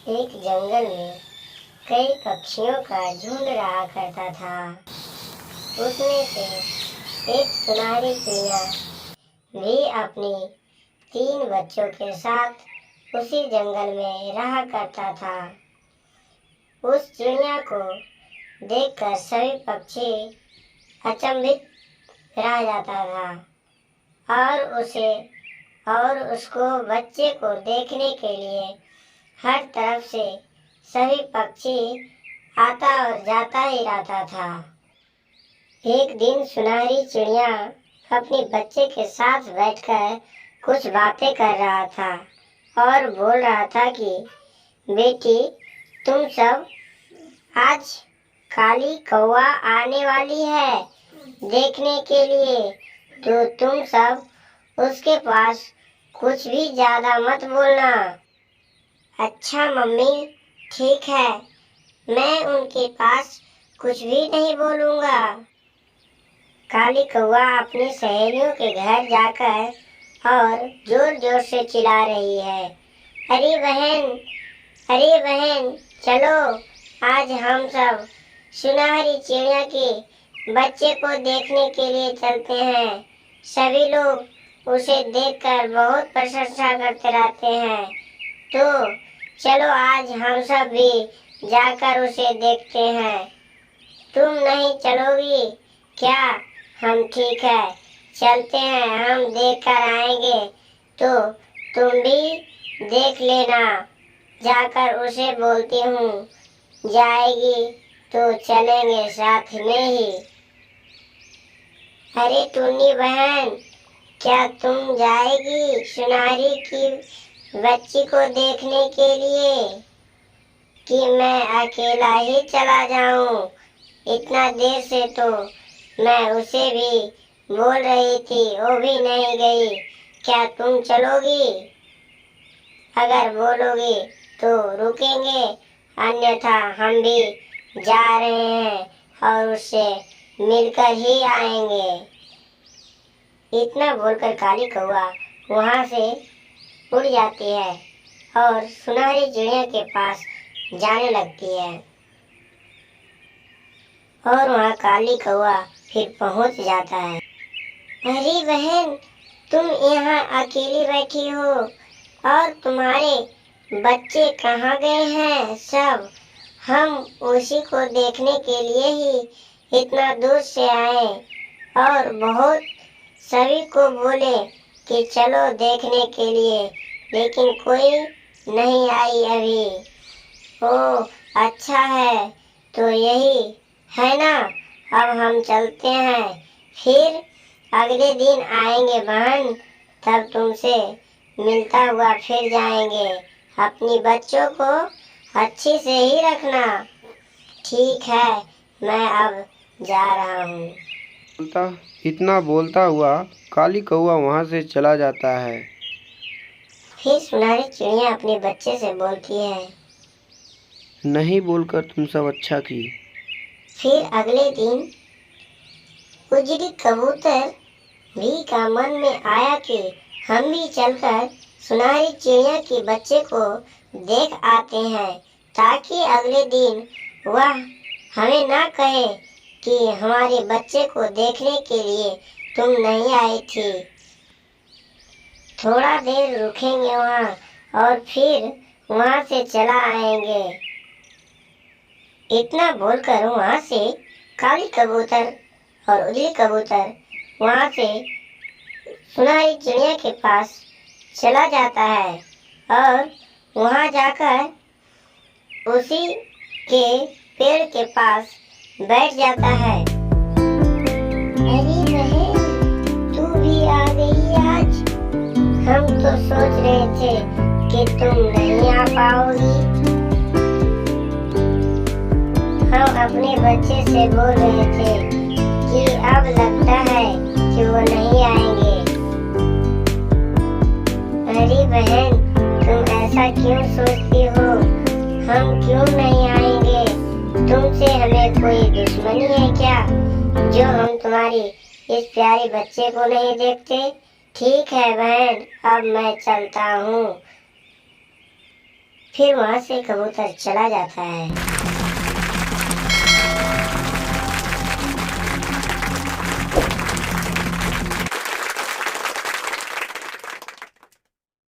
एक जंगल में कई पक्षियों का झुंड रहा करता था। उसमें से एक सुनहरी चिड़िया भी अपने 3 बच्चों के साथ उसी जंगल में रहा करता था। उस चिड़िया को देखकर सभी पक्षी अचंभित रह जाता था और उसको बच्चे को देखने के लिए हर तरफ से सभी पक्षी आता और जाता ही रहता था। एक दिन सुनहरी चिड़िया अपने बच्चे के साथ बैठकर कुछ बातें कर रहा था और बोल रहा था कि बेटी, तुम सब, आज काली कौवा आने वाली है देखने के लिए, तो तुम सब उसके पास कुछ भी ज्यादा मत बोलना। अच्छा मम्मी, ठीक है, मैं उनके पास कुछ भी नहीं बोलूँगा। काली कौवा अपनी सहेलियों के घर जाकर और जोर जोर से चिल्ला रही है, अरे बहन, चलो आज हम सब सुनहरी चिड़िया के बच्चे को देखने के लिए चलते हैं। सभी लोग उसे देखकर बहुत प्रशंसा करते रहते हैं, तो चलो आज हम सब भी जाकर उसे देखते हैं। तुम नहीं चलोगी क्या? हम ठीक है, चलते हैं, हम देख कर आएंगे, तो तुम भी देख लेना। जाकर उसे बोलती हूँ, जाएगी तो चलेंगे साथ में ही। अरे टुन्नी बहन, क्या तुम जाएगी सुनहरी की बच्ची को देखने के लिए कि मैं अकेला ही चला जाऊं? इतना देर से तो मैं उसे भी बोल रही थी, वो भी नहीं गई। क्या तुम चलोगी? अगर बोलोगी तो रुकेंगे, अन्यथा हम भी जा रहे हैं और उससे मिलकर ही आएंगे। इतना बोलकर काली कौवा वहाँ से उड़ जाती है और सुनहरी चिड़िया के पास जाने लगती है। और वहाँ काली कौवा फिर पहुँच जाता है। अरे बहन, तुम यहाँ अकेली बैठी हो और तुम्हारे बच्चे कहाँ गए हैं सब? हम उसी को देखने के लिए ही इतना दूर से आए और बहुत सभी को बोले कि चलो देखने के लिए, लेकिन कोई नहीं आई अभी। ओह अच्छा है, तो यही है ना, अब हम चलते हैं, फिर अगले दिन आएंगे बहन, तब तुमसे मिलता हुआ फिर जाएंगे। अपनी बच्चों को अच्छी से ही रखना। ठीक है, मैं अब जा रहा हूँ। इतना बोलता हुआ काली कौवा वहाँ से चला जाता है। फिर सुनहरी चिड़िया अपने बच्चे से बोलती है, नहीं बोलकर तुम सब अच्छा की। फिर अगले दिन उजड़ी कबूतर भी का मन में आया कि हम भी चलकर सुनहरी चिड़िया के बच्चे को देख आते हैं, ताकि अगले दिन वह हमें ना कहे कि हमारे बच्चे को देखने के लिए तुम नहीं आई थी। थोड़ा देर रुकेंगे वहाँ और फिर वहाँ से चला आएंगे। इतना बोलकर वहाँ से काली कबूतर और उजली कबूतर वहाँ से सुनहरी चिड़िया के पास चला जाता है और वहाँ जाकर उसी के पेड़ के पास बैठ जाता है। अरे बहन, तू भी आ गई आज। हम तो सोच रहे थे कि तुम नहीं आ पाओगी। हम अपने बच्चे से बोल रहे थे कि अब लगता है कि वो नहीं आएंगे। अरे बहन, तुम ऐसा क्यों सोचती हो? हम क्यों नहीं आएंगे? तुमसे हमें कोई दुश्मनी है क्या, जो हम तुम्हारी इस प्यारे बच्चे को नहीं देखते? ठीक है बहन, अब मैं चलता हूँ। फिर वहाँ से कबूतर चला जाता है।